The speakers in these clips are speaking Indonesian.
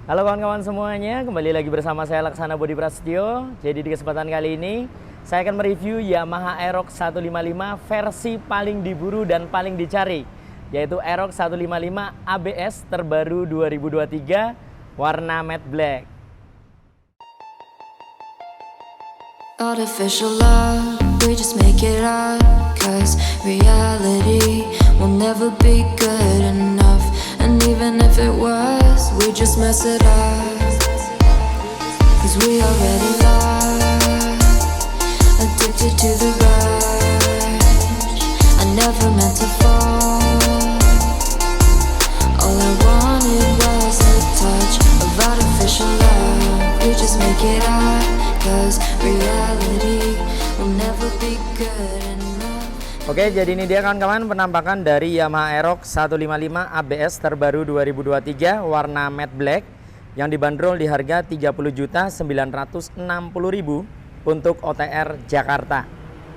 Halo kawan-kawan semuanya, kembali lagi bersama saya Laksana Budi Prasetyo. Jadi di kesempatan kali ini saya akan mereview Yamaha Aerox 155 versi paling diburu dan paling dicari, yaitu Aerox 155 ABS terbaru 2023 warna matte black. Artificial love, we just make it up, 'cause reality will never be good enough. And even if it was, we just mess it up, 'cause we already lost, addicted to the rush. I never meant to fall, all I wanted was a touch of artificial love. We just make it up, 'cause reality will never be good enough. Oke, jadi ini dia kawan-kawan penampakan dari Yamaha Aerox 155 ABS terbaru 2023 warna matte black yang dibanderol di harga 30.960.000 untuk OTR Jakarta.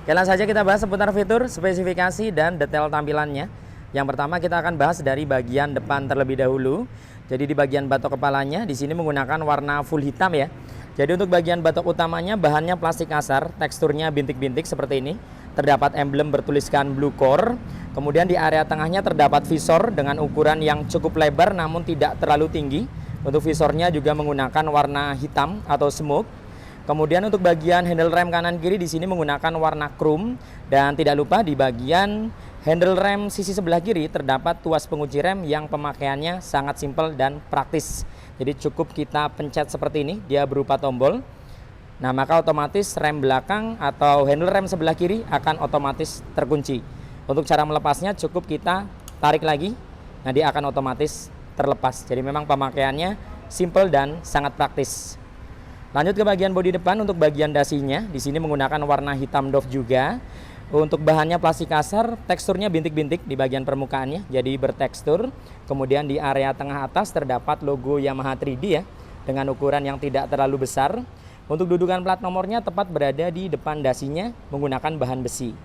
Oke, langsung saja kita bahas seputar fitur, spesifikasi, dan detail tampilannya. Yang pertama kita akan bahas dari bagian depan terlebih dahulu. Jadi di bagian batok kepalanya di sini menggunakan warna full hitam ya. Jadi untuk bagian batok utamanya bahannya plastik kasar, teksturnya bintik-bintik seperti ini. Terdapat emblem bertuliskan Blue Core. Kemudian di area tengahnya terdapat visor dengan ukuran yang cukup lebar namun tidak terlalu tinggi. Untuk visornya juga menggunakan warna hitam atau smoke. Kemudian untuk bagian handle rem kanan kiri di sini menggunakan warna chrome, dan tidak lupa di bagian handle rem sisi sebelah kiri terdapat tuas pengunci rem yang pemakaiannya sangat simpel dan praktis. Jadi cukup kita pencet seperti ini, dia berupa tombol. Nah, maka otomatis rem belakang atau handle rem sebelah kiri akan otomatis terkunci. Untuk cara melepasnya cukup kita tarik lagi. Nah, dia akan otomatis terlepas. Jadi memang pemakaiannya simple dan sangat praktis. Lanjut ke bagian bodi depan. Untuk bagian dasinya di sini menggunakan warna hitam doff juga. Untuk bahannya plastik kasar, teksturnya bintik-bintik di bagian permukaannya, jadi bertekstur. Kemudian di area tengah atas terdapat logo Yamaha 3D ya, dengan ukuran yang tidak terlalu besar. Untuk dudukan plat nomornya tepat berada di depan dasinya menggunakan bahan besi.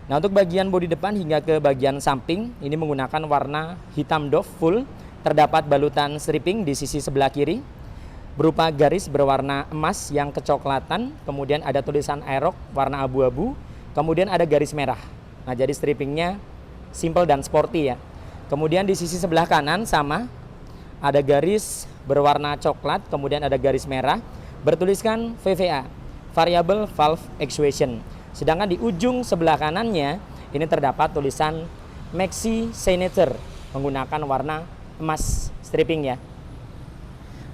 Nah, untuk bagian bodi depan hingga ke bagian samping ini menggunakan warna hitam doff full. Terdapat balutan stripping di sisi sebelah kiri berupa garis berwarna emas yang kecoklatan. Kemudian ada tulisan Aerox warna abu-abu. Kemudian ada garis merah. Nah, jadi strippingnya simple dan sporty ya. Kemudian di sisi sebelah kanan sama ada garis berwarna coklat. Kemudian ada garis merah bertuliskan VVA, Variable Valve Actuation. Sedangkan di ujung sebelah kanannya ini terdapat tulisan Maxi Signature menggunakan warna emas stripping ya.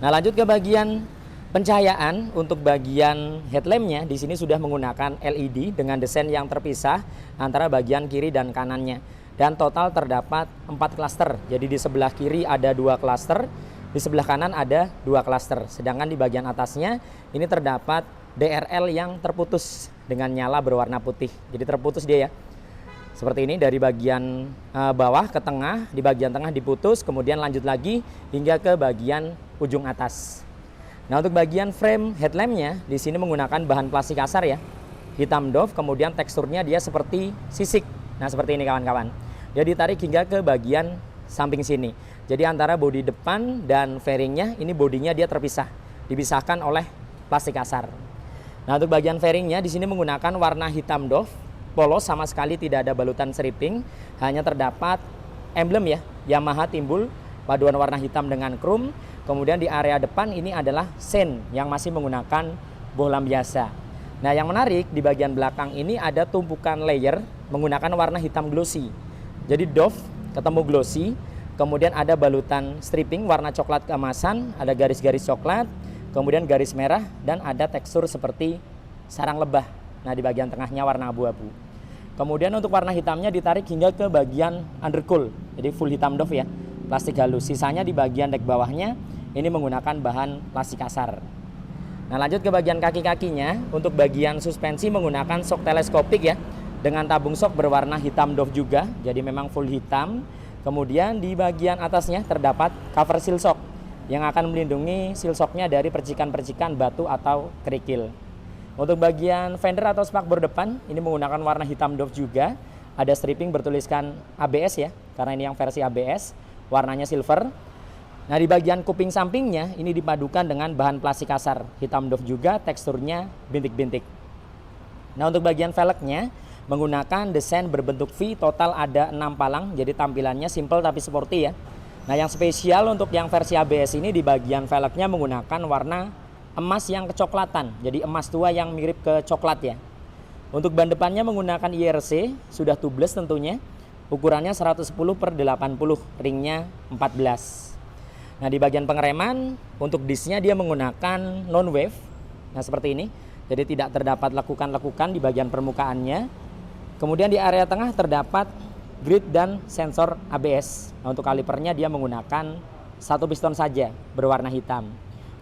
Nah, lanjut ke bagian pencahayaan. Untuk bagian headlampnya di sini sudah menggunakan LED dengan desain yang terpisah antara bagian kiri dan kanannya. Dan total terdapat 4 klaster. Jadi di sebelah kiri ada 2 klaster, di sebelah kanan ada 2 klaster. Sedangkan di bagian atasnya ini terdapat DRL yang terputus dengan nyala berwarna putih. Jadi terputus dia ya. Seperti ini dari bagian bawah ke tengah, di bagian tengah diputus, kemudian lanjut lagi hingga ke bagian ujung atas. Nah, untuk bagian frame headlampnya di sini menggunakan bahan plastik kasar ya, hitam doff. Kemudian teksturnya dia seperti sisik. Nah, seperti ini kawan-kawan. Dia ditarik hingga ke bagian samping sini. Jadi antara bodi depan dan fairingnya ini bodinya dia terpisah, dipisahkan oleh plastik kasar. Nah, untuk bagian fairingnya di sini menggunakan warna hitam doff, polos, sama sekali tidak ada balutan stripping, hanya terdapat emblem ya, Yamaha timbul paduan warna hitam dengan chrome. Kemudian di area depan ini adalah sen yang masih menggunakan bohlam biasa. Nah, yang menarik di bagian belakang ini ada tumpukan layer menggunakan warna hitam glossy. Jadi doff ketemu glossy. Kemudian ada balutan stripping warna coklat keemasan, ada garis-garis coklat, kemudian garis merah, dan ada tekstur seperti sarang lebah. Nah, di bagian tengahnya warna abu-abu. Kemudian untuk warna hitamnya ditarik hingga ke bagian undercool. Jadi full hitam doff ya, plastik halus. Sisanya di bagian dek bawahnya ini menggunakan bahan plastik kasar. Nah, lanjut ke bagian kaki-kakinya. Untuk bagian suspensi menggunakan shock teleskopik ya, dengan tabung shock berwarna hitam doff juga. Jadi memang full hitam. Kemudian di bagian atasnya terdapat cover seal shock yang akan melindungi seal shocknya dari percikan-percikan batu atau kerikil. Untuk bagian fender atau spakbor depan ini menggunakan warna hitam doff juga. Ada stripping bertuliskan ABS ya, karena ini yang versi ABS. Warnanya silver. Nah, di bagian kuping sampingnya ini dipadukan dengan bahan plastik kasar, hitam doff juga, teksturnya bintik-bintik. Nah, untuk bagian velgnya menggunakan desain berbentuk V, total ada 6 palang, jadi tampilannya simple tapi sporty ya. Nah, yang spesial untuk yang versi ABS ini di bagian velgnya menggunakan warna emas yang kecoklatan, jadi emas tua yang mirip ke coklat ya. Untuk ban depannya menggunakan IRC, sudah tubeless tentunya, ukurannya 110/80, ringnya 14. Nah, di bagian pengereman untuk disnya dia menggunakan non wave. Nah, seperti ini. Jadi tidak terdapat lekukan-lekukan di bagian permukaannya. Kemudian di area tengah terdapat grid dan sensor ABS. Nah, untuk kalipernya dia menggunakan satu piston saja berwarna hitam.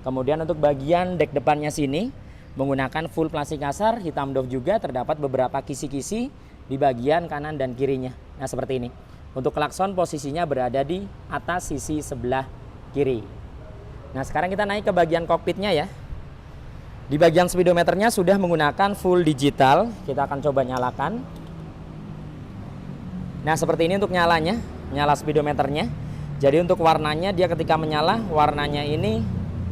Kemudian untuk bagian dek depannya sini menggunakan full plastik kasar, hitam doff juga, terdapat beberapa kisi-kisi di bagian kanan dan kirinya. Nah, seperti ini. Untuk klakson posisinya berada di atas sisi sebelah kiri. Nah, sekarang kita naik ke bagian kokpitnya ya. Di bagian speedometernya sudah menggunakan full digital. Kita akan coba nyalakan. Nah, seperti ini untuk nyalanya, nyala speedometernya. Jadi untuk warnanya dia ketika menyala warnanya ini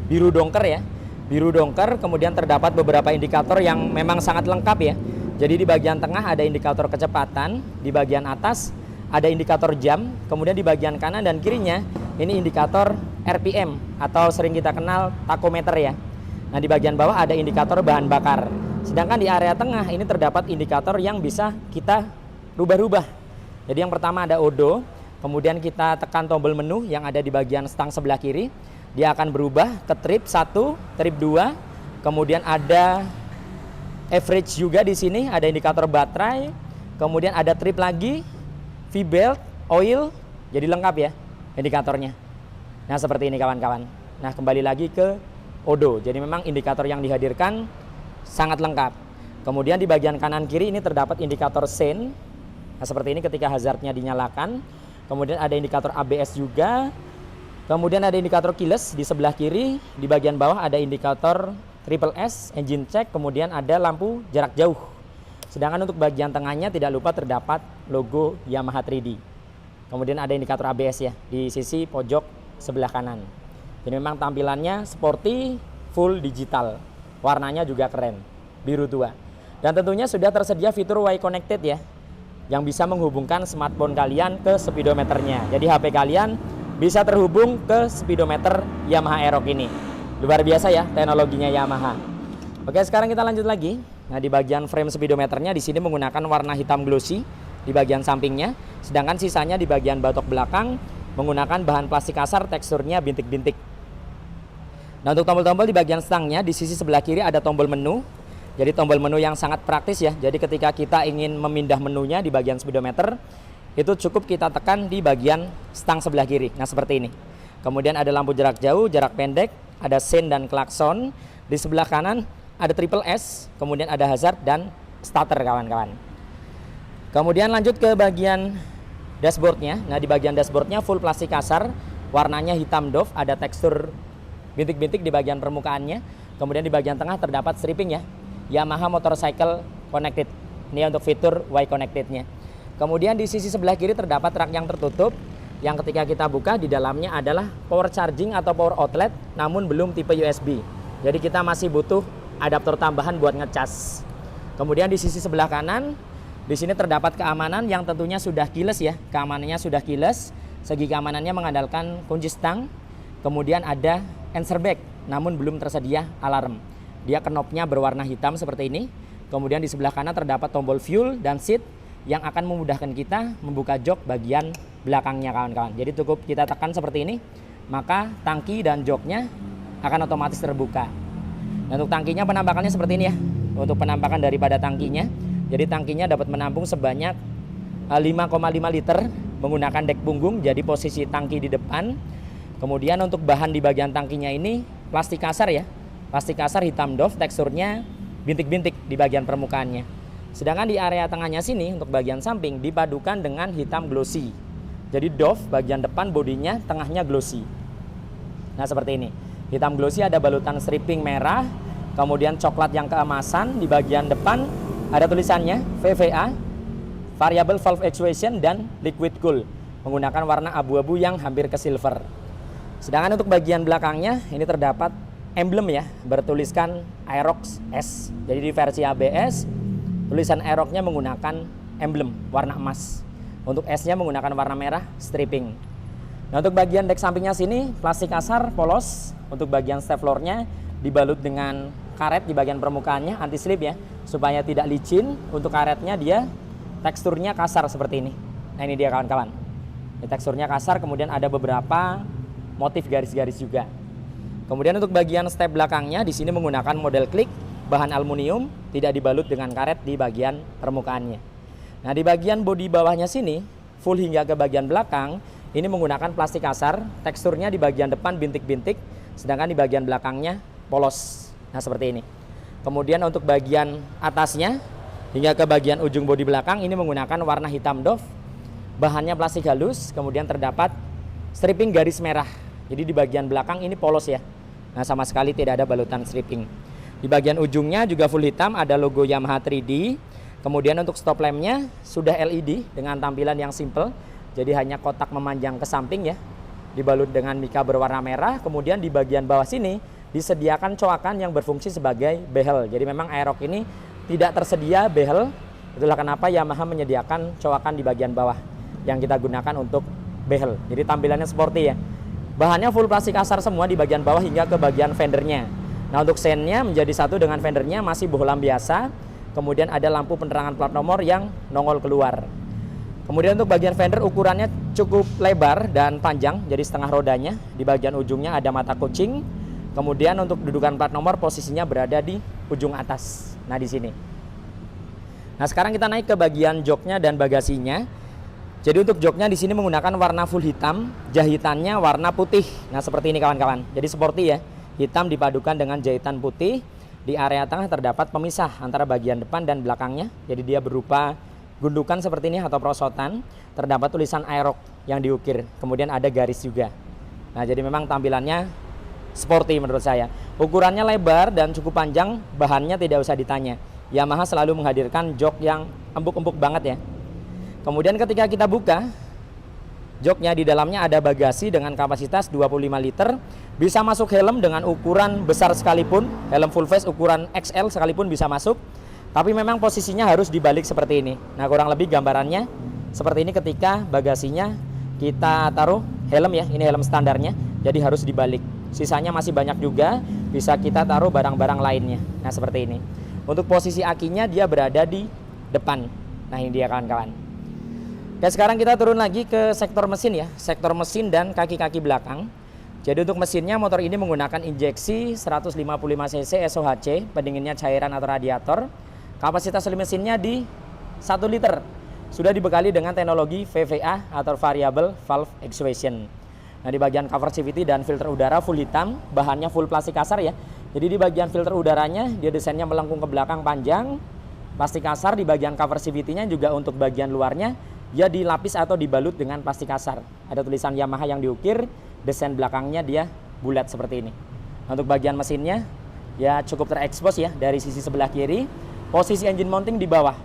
biru dongker ya. Biru dongker, kemudian terdapat beberapa indikator yang memang sangat lengkap ya. Jadi di bagian tengah ada indikator kecepatan, di bagian atas ada indikator jam, kemudian di bagian kanan dan kirinya ini indikator RPM atau sering kita kenal takometer ya. Nah, di bagian bawah ada indikator bahan bakar. Sedangkan di area tengah ini terdapat indikator yang bisa kita rubah-rubah. Jadi yang pertama ada odo, kemudian kita tekan tombol menu yang ada di bagian stang sebelah kiri. Dia akan berubah ke trip 1, trip 2, kemudian ada average juga di sini, ada indikator baterai, kemudian ada trip lagi, V-belt, oil, jadi lengkap ya indikatornya. Nah, seperti ini kawan-kawan. Nah, kembali lagi ke odo. Jadi memang indikator yang dihadirkan sangat lengkap. Kemudian di bagian kanan kiri ini terdapat indikator sen. Nah, seperti ini ketika hazardnya dinyalakan. Kemudian ada indikator ABS juga. Kemudian ada indikator keyless di sebelah kiri. Di bagian bawah ada indikator triple S, engine check. Kemudian ada lampu jarak jauh. Sedangkan untuk bagian tengahnya tidak lupa terdapat logo Yamaha 3D. Kemudian ada indikator ABS ya di sisi pojok sebelah kanan. Jadi memang tampilannya sporty, full digital. Warnanya juga keren, biru tua. Dan tentunya sudah tersedia fitur Y Connected ya, yang bisa menghubungkan smartphone kalian ke speedometernya. Jadi HP kalian bisa terhubung ke speedometer Yamaha Aerox ini. Luar biasa ya teknologinya Yamaha. Oke, sekarang kita lanjut lagi. Nah, di bagian frame speedometernya di sini menggunakan warna hitam glossy di bagian sampingnya, sedangkan sisanya di bagian batok belakang menggunakan bahan plastik kasar, teksturnya bintik-bintik. Nah, untuk tombol-tombol di bagian stangnya di sisi sebelah kiri ada tombol menu. Jadi tombol menu yang sangat praktis ya. Jadi ketika kita ingin memindah menunya di bagian speedometer, itu cukup kita tekan di bagian stang sebelah kiri. Nah, seperti ini. Kemudian ada lampu jarak jauh, jarak pendek, ada sen dan klakson. Di sebelah kanan ada triple S, kemudian ada hazard dan starter kawan-kawan. Kemudian lanjut ke bagian dashboardnya. Nah, di bagian dashboardnya full plastik kasar, warnanya hitam doff, ada tekstur bintik-bintik di bagian permukaannya. Kemudian di bagian tengah terdapat stripping ya, Yamaha Motorcycle Connected. Ini untuk fitur Y Connected-nya. Kemudian di sisi sebelah kiri terdapat rak yang tertutup, yang ketika kita buka di dalamnya adalah power charging atau power outlet, namun belum tipe USB. Jadi kita masih butuh adaptor tambahan buat ngecas. Kemudian di sisi sebelah kanan, di sini terdapat keamanan yang tentunya sudah keyless ya. Keamanannya sudah keyless. Segi keamanannya mengandalkan kunci stang. Kemudian ada answer back, namun belum tersedia alarm. Dia knopnya berwarna hitam seperti ini. Kemudian di sebelah kanan terdapat tombol fuel dan seat yang akan memudahkan kita membuka jok bagian belakangnya kawan-kawan. Jadi cukup kita tekan seperti ini, maka tangki dan joknya akan otomatis terbuka. Dan untuk tangkinya penampakannya seperti ini ya. Untuk penampakan daripada tangkinya, jadi tangkinya dapat menampung sebanyak 5,5 liter menggunakan dek punggung, jadi posisi tangki di depan. Kemudian untuk bahan di bagian tangkinya ini plastik kasar ya. Plastik kasar hitam doff, teksturnya bintik-bintik di bagian permukaannya. Sedangkan di area tengahnya sini untuk bagian samping dipadukan dengan hitam glossy. Jadi doff bagian depan bodinya, tengahnya glossy. Nah, seperti ini. Hitam glossy ada balutan stripping merah, kemudian coklat yang keemasan di bagian depan ada tulisannya VVA, Variable Valve Actuation dan Liquid Cool, menggunakan warna abu-abu yang hampir ke silver. Sedangkan untuk bagian belakangnya ini terdapat emblem ya, bertuliskan Aerox S. Jadi di versi ABS tulisan Aerox-nya menggunakan emblem warna emas. Untuk S-nya menggunakan warna merah stripping. Nah, untuk bagian dek sampingnya sini plastik kasar polos. Untuk bagian step floor-nya dibalut dengan karet di bagian permukaannya anti slip ya, supaya tidak licin. Untuk karetnya dia teksturnya kasar seperti ini. Nah, ini dia kawan-kawan. Ini teksturnya kasar, kemudian ada beberapa motif garis-garis juga. Kemudian untuk bagian step belakangnya di sini menggunakan model klik bahan aluminium, tidak dibalut dengan karet di bagian permukaannya. Nah, di bagian bodi bawahnya sini full hingga ke bagian belakang ini menggunakan plastik kasar, teksturnya di bagian depan bintik-bintik, sedangkan di bagian belakangnya polos. Nah, seperti ini. Kemudian untuk bagian atasnya hingga ke bagian ujung bodi belakang ini menggunakan warna hitam doff, bahannya plastik halus, kemudian terdapat stripping garis merah. Jadi di bagian belakang ini polos ya. Nah, sama sekali tidak ada balutan stripping. Di bagian ujungnya juga full hitam, ada logo Yamaha 3D. Kemudian untuk stop lampnya sudah LED dengan tampilan yang simple. Jadi hanya kotak memanjang ke samping ya, dibalut dengan mika berwarna merah. Kemudian di bagian bawah sini disediakan coakan yang berfungsi sebagai behel. Jadi memang Aerox ini tidak tersedia behel. Itulah kenapa Yamaha menyediakan coakan di bagian bawah yang kita gunakan untuk behel. Jadi tampilannya sporty ya. Bahannya full plastik kasar semua di bagian bawah hingga ke bagian fendernya. Nah, untuk sennya menjadi satu dengan fendernya masih bohlam biasa. Kemudian ada lampu penerangan plat nomor yang nongol keluar. Kemudian untuk bagian fender ukurannya cukup lebar dan panjang, jadi setengah rodanya. Di bagian ujungnya ada mata kucing. Kemudian untuk dudukan plat nomor posisinya berada di ujung atas. Nah, di sini. Nah, sekarang kita naik ke bagian joknya dan bagasinya. Jadi untuk joknya di sini menggunakan warna full hitam, jahitannya warna putih. Nah, seperti ini kawan-kawan. Jadi sporty ya. Hitam dipadukan dengan jahitan putih. Di area tengah terdapat pemisah antara bagian depan dan belakangnya. Jadi dia berupa gundukan seperti ini atau perosotan. Terdapat tulisan Aerox yang diukir. Kemudian ada garis juga. Nah, jadi memang tampilannya sporty menurut saya. Ukurannya lebar dan cukup panjang, bahannya tidak usah ditanya. Yamaha selalu menghadirkan jok yang empuk-empuk banget ya. Kemudian ketika kita buka joknya, di dalamnya ada bagasi dengan kapasitas 25 liter. Bisa masuk helm dengan ukuran besar sekalipun, helm full face ukuran XL sekalipun bisa masuk. Tapi memang posisinya harus dibalik seperti ini. Nah, kurang lebih gambarannya seperti ini ketika bagasinya kita taruh helm ya. Ini helm standarnya, jadi harus dibalik. Sisanya masih banyak juga, bisa kita taruh barang-barang lainnya. Nah, seperti ini. Untuk posisi akinya dia berada di depan. Nah, ini dia kawan-kawan. Oke, sekarang kita turun lagi ke sektor mesin ya. Sektor mesin dan kaki-kaki belakang. Jadi untuk mesinnya motor ini menggunakan injeksi 155 cc SOHC, pendinginnya cairan atau radiator. Kapasitas mesinnya di 1 liter. Sudah dibekali dengan teknologi VVA atau Variable Valve Actuation. Nah, di bagian cover CVT dan filter udara full hitam, bahannya full plastik kasar ya. Jadi di bagian filter udaranya dia desainnya melengkung ke belakang panjang, plastik kasar. Di bagian cover CVT-nya juga untuk bagian luarnya dia dilapis atau dibalut dengan plastik kasar. Ada tulisan Yamaha yang diukir, desain belakangnya dia bulat seperti ini. Untuk bagian mesinnya ya cukup terekspos ya dari sisi sebelah kiri. Posisi engine mounting di bawah.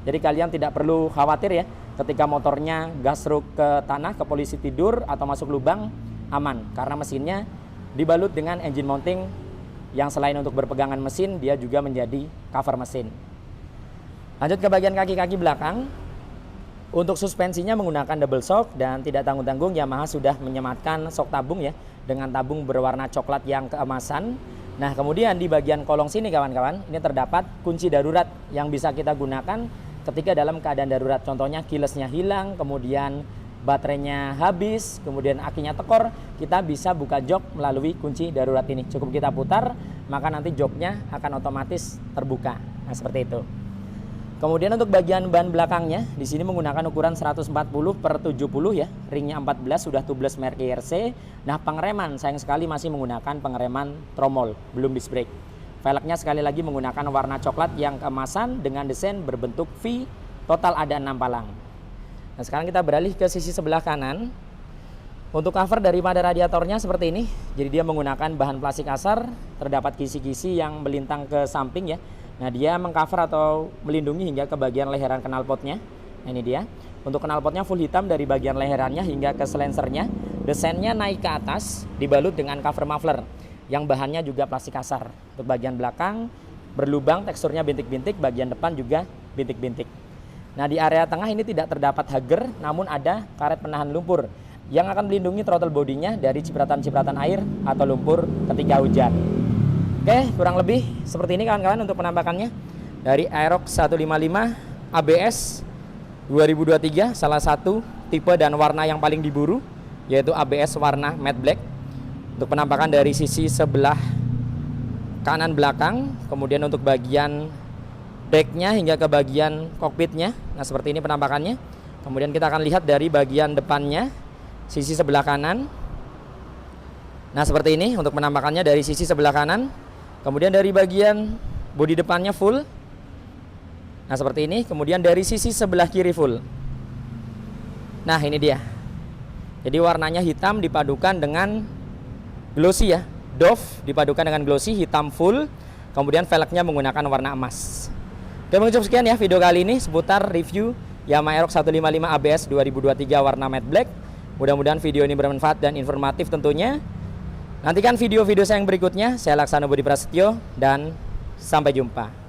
Jadi kalian tidak perlu khawatir ya ketika motornya gasruk ke tanah, ke polisi tidur atau masuk lubang, aman karena mesinnya dibalut dengan engine mounting yang selain untuk berpegangan mesin dia juga menjadi cover mesin. Lanjut ke bagian kaki-kaki belakang. Untuk suspensinya menggunakan double shock dan tidak tanggung-tanggung Yamaha sudah menyematkan shock tabung ya dengan tabung berwarna coklat yang keemasan. Nah, kemudian di bagian kolong sini kawan-kawan, ini terdapat kunci darurat yang bisa kita gunakan ketika dalam keadaan darurat. Contohnya keyless-nya hilang, kemudian baterainya habis, kemudian akinya tekor, kita bisa buka jok melalui kunci darurat ini. Cukup kita putar, maka nanti joknya akan otomatis terbuka. Nah, seperti itu. Kemudian untuk bagian ban belakangnya di sini menggunakan ukuran 140/70 ya, ringnya 14, sudah tubeless merek IRC. Nah, pengereman sayang sekali masih menggunakan pengereman tromol, belum disc brake. Velgnya sekali lagi menggunakan warna coklat yang keemasan dengan desain berbentuk V, total ada 6 palang. Nah, sekarang kita beralih ke sisi sebelah kanan. Untuk cover daripada radiatornya seperti ini. Jadi dia menggunakan bahan plastik kasar, terdapat kisi-kisi yang melintang ke samping ya. Nah, dia mengcover atau melindungi hingga ke bagian leheran knalpotnya. Nah, ini dia. Untuk knalpotnya full hitam dari bagian leherannya hingga ke silencernya Desainnya naik ke atas, dibalut dengan cover muffler yang bahannya juga plastik kasar. Untuk bagian belakang berlubang, teksturnya bintik-bintik, bagian depan juga bintik-bintik. Nah, di area tengah ini tidak terdapat hager, namun ada karet penahan lumpur yang akan melindungi throttle bodinya dari cipratan-cipratan air atau lumpur ketika hujan. Oke, kurang lebih seperti ini kawan-kawan untuk penampakannya dari Aerox 155 ABS 2023, salah satu tipe dan warna yang paling diburu, yaitu ABS warna matte black. Untuk penampakan dari sisi sebelah kanan belakang, kemudian untuk bagian decknya hingga ke bagian kokpitnya. Nah, seperti ini penampakannya. Kemudian kita akan lihat dari bagian depannya, sisi sebelah kanan. Nah, seperti ini untuk penampakannya dari sisi sebelah kanan. Kemudian dari bagian bodi depannya full. Nah, seperti ini. Kemudian dari sisi sebelah kiri full. Nah, ini dia. Jadi warnanya hitam dipadukan dengan glossy ya. Doff dipadukan dengan glossy, hitam full. Kemudian velgnya menggunakan warna emas. Oke, cukup sekian ya video kali ini seputar review Yamaha Aerox 155 ABS 2023 warna matte black. Mudah-mudahan video ini bermanfaat dan informatif tentunya. Nantikan video-video saya yang berikutnya. Saya Laksana Budi Prasetyo dan sampai jumpa.